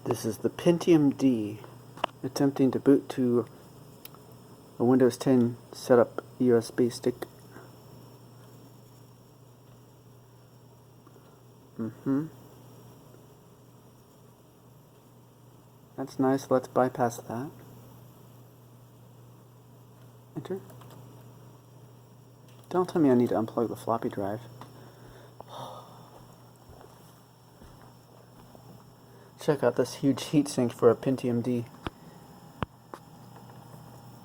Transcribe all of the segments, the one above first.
This is the Pentium D, attempting to boot to a Windows 10 setup USB stick. That's nice. Let's bypass that. Enter. Don't tell me I need to unplug the floppy drive. Check out this huge heatsink for a Pentium D.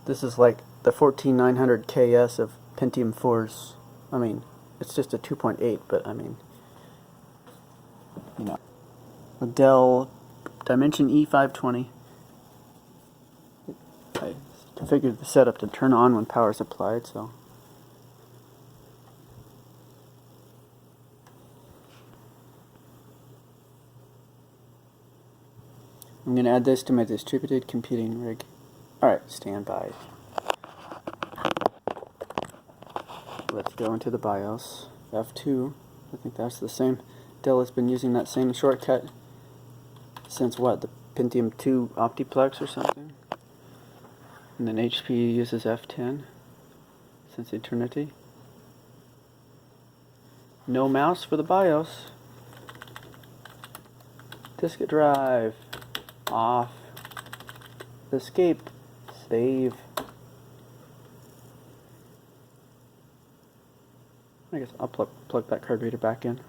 This is like the 14900 KS of Pentium 4s. I mean, it's just a 2.8, but I mean, you know. A Dell Dimension E520. I configured the setup to turn on when power is applied, so. I'm going to add this to my distributed computing rig. Alright, stand by. Let's go into the BIOS. F2. I think that's the same. Dell has been using that same shortcut since what? The Pentium 2 Optiplex or something? And then HP uses F10 since eternity. No mouse for the BIOS. Disk drive. Off. Escape. Save. I guess I'll plug that card reader back in.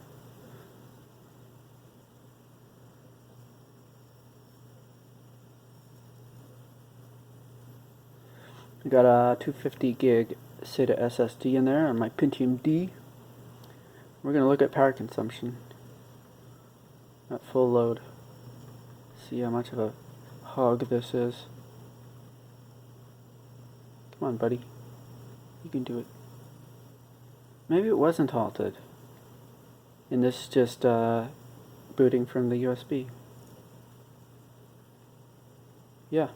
I got a 250 gig SATA SSD in there on my Pentium D. We're going to look at power consumption at full load. See how much of a hog this is. Come on, buddy. You can do it. Maybe it wasn't halted. And this is just booting from the USB. Yeah.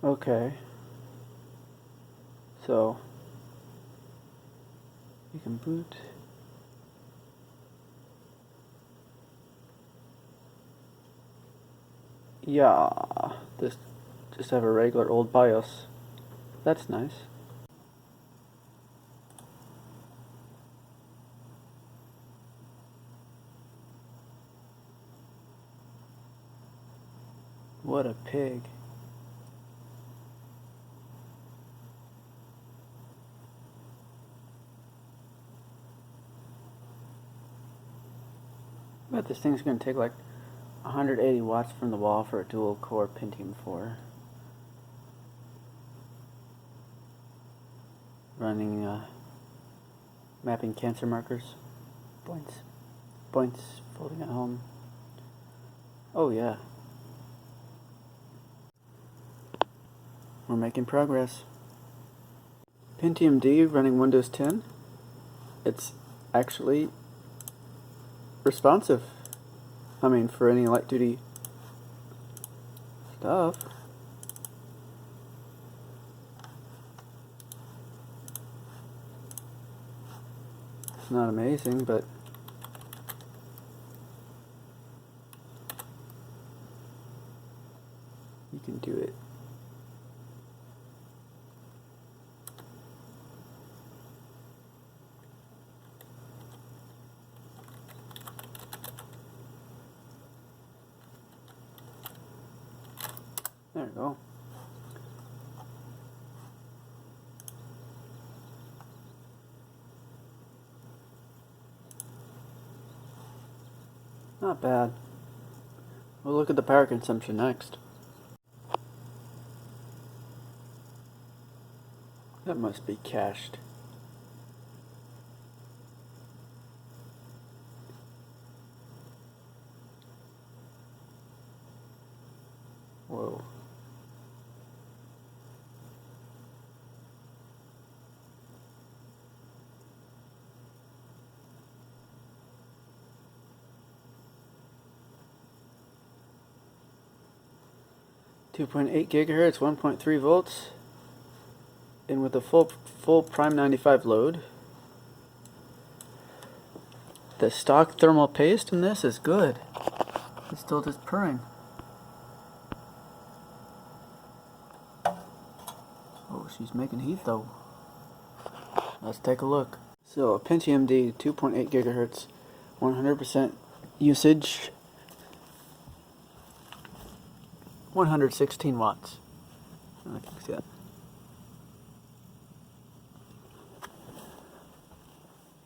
Okay. So you can boot. Yeah, this just have a regular old BIOS. That's nice. What a pig. I bet this thing's going to take like 180 watts from the wall for a dual core Pentium 4. Running mapping cancer markers. BOINC folding at home. Oh yeah. We're making progress. Pentium D running Windows 10. It's actually responsive. I mean, for any light duty stuff. It's not amazing, but you can do it. There we go. Not bad. We'll look at the power consumption next. That must be cached. Whoa. 2.8 gigahertz, 1.3 volts, and with a full Prime 95 load. The stock thermal paste in this is good. It's still just purring. Oh, she's making heat though. Let's take a look. So, a Pentium D, 2.8 gigahertz, 100% usage, 116 watts. I can see that.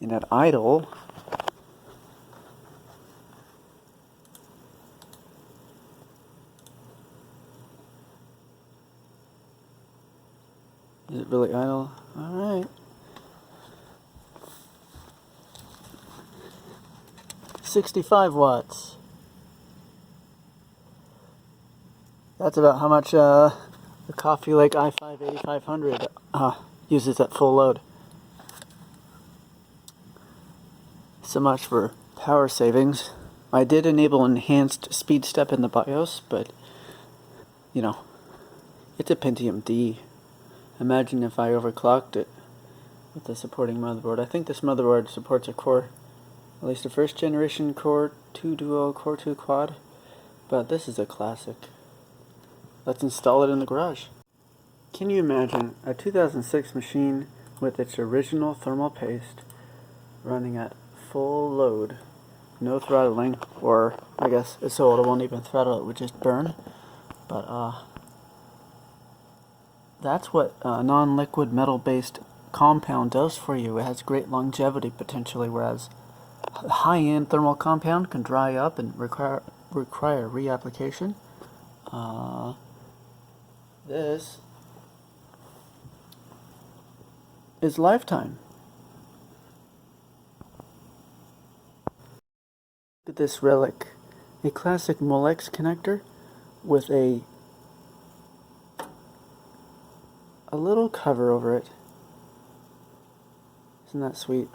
And at idle, is it really idle? Alright. 65 watts. That's about how much the Skylake i5 8500 uses at full load. So much for power savings. I did enable enhanced speed step in the BIOS, but you know, it's a Pentium D. Imagine if I overclocked it with the supporting motherboard. I think this motherboard supports a Core, at least a first generation Core 2 Duo, Core 2 Quad, but this is a classic. Let's install it in the garage. Can you imagine a 2006 machine with its original thermal paste running at full load, no throttling, or I guess it's so old it won't even throttle, it would just burn, but that's what a non-liquid metal-based compound does for you. It has great longevity potentially, whereas a high-end thermal compound can dry up and require reapplication. This is lifetime. Look at this relic, a classic Molex connector with a little cover over it. Isn't that sweet?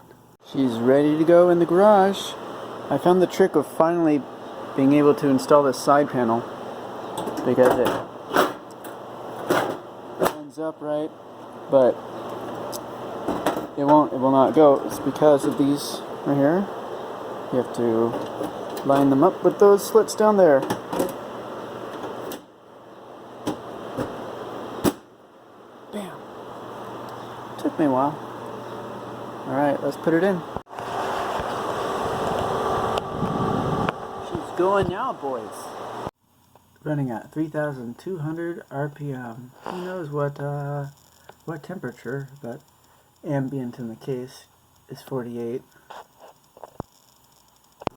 She's ready to go in the garage. I found the trick of finally being able to install this side panel because it ends up right, but it will not go. It's because of these right here. You have to line them up with those slits down there. Bam. Took me a while. Alright, let's put it in. She's going now, boys. Running at 3,200 RPM. Who knows what temperature, but ambient in the case is 48.